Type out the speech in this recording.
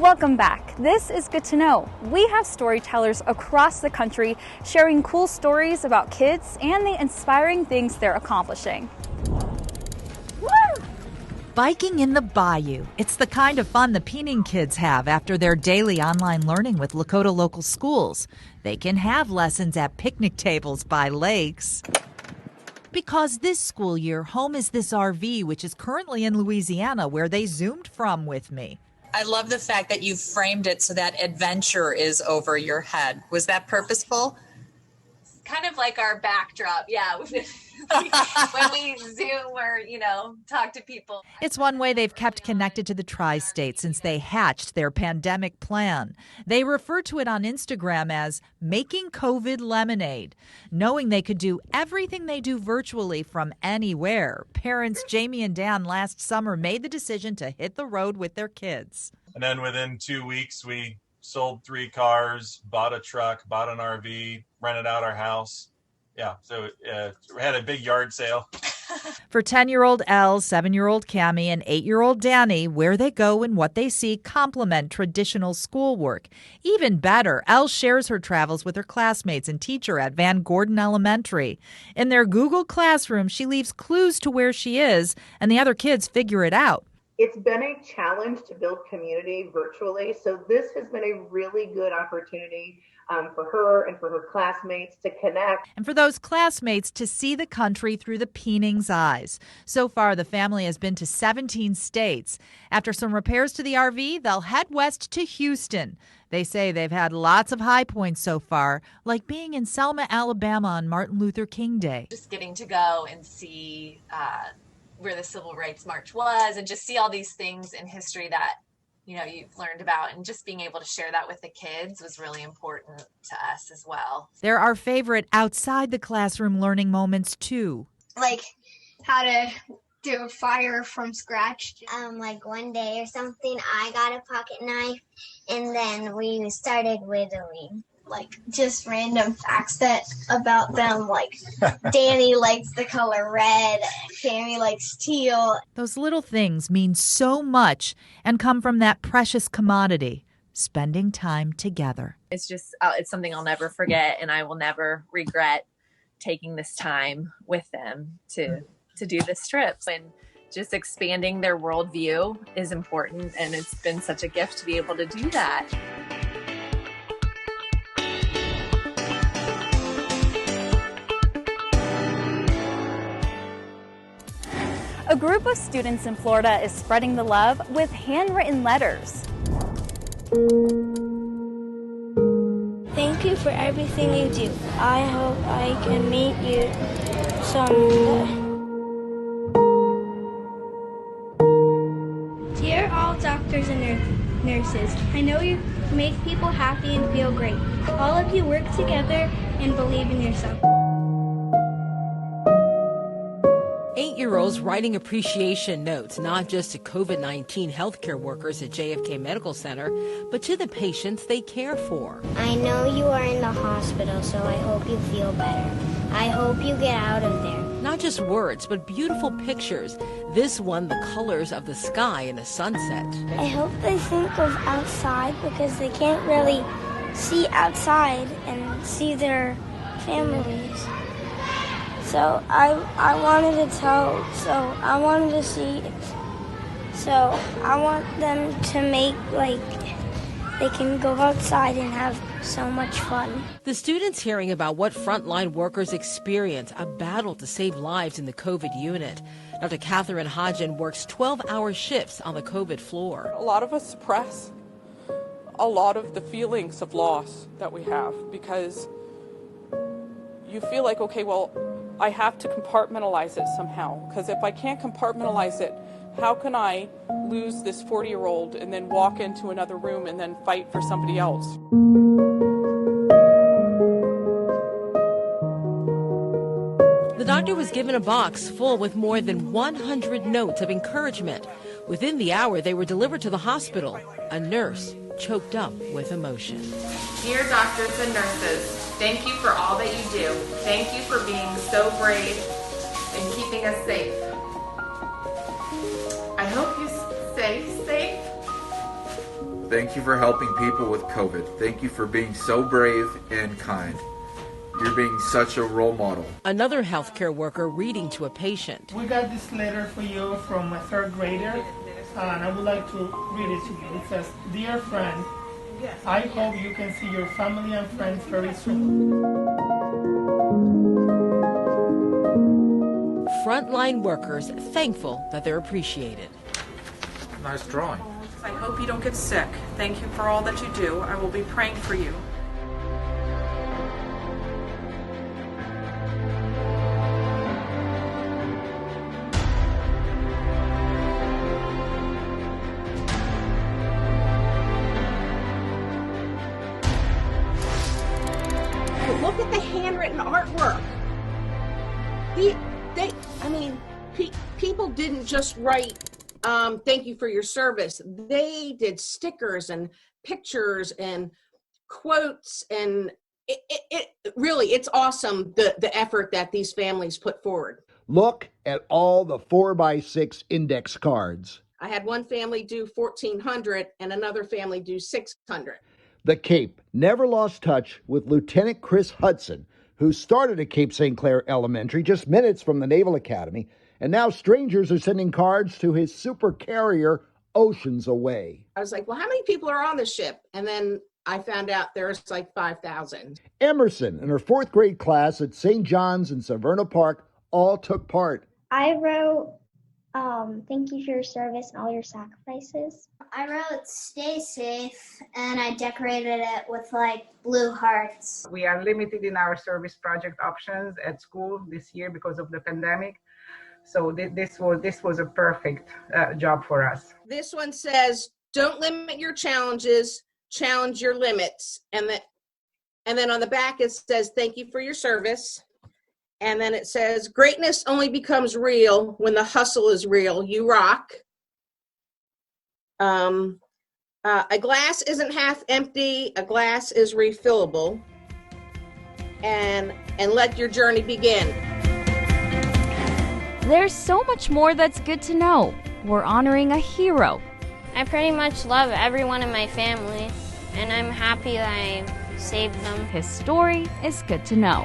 Welcome back. This is Good to Know. We have storytellers across the country sharing cool stories about kids and the inspiring things they're accomplishing. Woo! Biking in the bayou. It's the kind of fun the Peening kids have after their daily online learning with Lakota local schools. They can have lessons at picnic tables by lakes. Because this school year, home is this RV, which is currently in Louisiana, where they Zoomed from with me. I love the fact that you framed it so that adventure is over your head. Was that purposeful? Kind of like our backdrop, yeah. When we Zoom or, talk to people. It's one way they've kept connected to the tri-state since they hatched their pandemic plan. They refer to it on Instagram as making COVID lemonade, knowing they could do everything they do virtually from anywhere. Parents Jamie and Dan last summer made the decision to hit the road with their kids. And then within 2 weeks, we sold 3 cars, bought a truck, bought an RV, rented out our house. Yeah, so we had a big yard sale. For 10-year-old Elle, 7-year-old Cammie, and 8-year-old Danny, where they go and what they see complement traditional schoolwork. Even better, Elle shares her travels with her classmates and teacher at Van Gordon Elementary. In their Google Classroom, she leaves clues to where she is, and the other kids figure it out. It's been a challenge to build community virtually, so this has been a really good opportunity for her and for her classmates to connect. And for those classmates to see the country through the Peening's eyes. So far, the family has been to 17 states. After some repairs to the RV, they'll head west to Houston. They say they've had lots of high points so far, like being in Selma, Alabama on Martin Luther King Day. Just getting to go and see where the Civil Rights March was and just see all these things in history that you've learned about, and just being able to share that with the kids was really important to us as well. There are favorite outside the classroom learning moments too. Like how to do a fire from scratch. Like one day or something, I got a pocket knife and then we started whittling. Like just random facts about them, like Danny likes the color red, Cammie likes teal. Those little things mean so much and come from that precious commodity, spending time together. It's just, it's something I'll never forget, and I will never regret taking this time with them to do this trip. And just expanding their worldview is important, and it's been such a gift to be able to do that. A group of students in Florida is spreading the love with handwritten letters. Thank you for everything you do. I hope I can meet you someday. Dear all doctors and nurses, I know you make people happy and feel great. All of you work together and believe in yourself. 8-year-olds writing appreciation notes, not just to COVID-19 healthcare workers at JFK Medical Center, but to the patients they care for. I know you are in the hospital, so I hope you feel better. I hope you get out of there. Not just words, but beautiful pictures. This one, the colors of the sky in a sunset. I hope they think of outside because they can't really see outside and see their families. So I wanted to tell, so I wanted to see, so I want them to make, like, they can go outside and have so much fun. The students hearing about what frontline workers experience, a battle to save lives in the COVID unit. Dr. Catherine Hodgen works 12-hour shifts on the COVID floor. A lot of us suppress a lot of the feelings of loss that we have because you feel like, okay, well, I have to compartmentalize it somehow, because if I can't compartmentalize it, how can I lose this 40-year-old and then walk into another room and then fight for somebody else? The doctor was given a box full with more than 100 notes of encouragement. Within the hour, they were delivered to the hospital. A nurse choked up with emotion. Dear doctors and nurses, thank you for all that you do. Thank you for being so brave and keeping us safe. I hope you stay safe. Thank you for helping people with COVID. Thank you for being so brave and kind. You're being such a role model. Another healthcare worker reading to a patient. We got this letter for you from a third grader, and I would like to read it to you. It says, "Dear friend, I hope you can see your family and friends very soon." Frontline workers thankful that they're appreciated. Nice drawing. I hope you don't get sick. Thank you for all that you do. I will be praying for you. Look at the handwritten artwork. People didn't just write, thank you for your service. They did stickers and pictures and quotes, and it really, it's awesome, the effort that these families put forward. Look at all the 4x6 index cards. I had one family do 1,400 and another family do 600. The Cape never lost touch with Lieutenant Chris Hudson, who started at Cape St. Clair Elementary just minutes from the Naval Academy, and now strangers are sending cards to his super carrier oceans away. I was like, well, how many people are on the ship? And then I found out there's like 5,000. Emerson and her 4th grade class at St. John's in Severna Park all took part. I wrote, thank you for your service and all your sacrifices. I wrote, stay safe, and I decorated it with like blue hearts. We are limited in our service project options at school this year because of the pandemic. So this was a perfect job for us. This one says, don't limit your challenges, challenge your limits. And then on the back it says, thank you for your service. And then it says, greatness only becomes real when the hustle is real. You rock. A glass isn't half empty. A glass is refillable. And let your journey begin. There's so much more that's good to know. We're honoring a hero. I pretty much love everyone in my family, and I'm happy that I saved them. His story is good to know.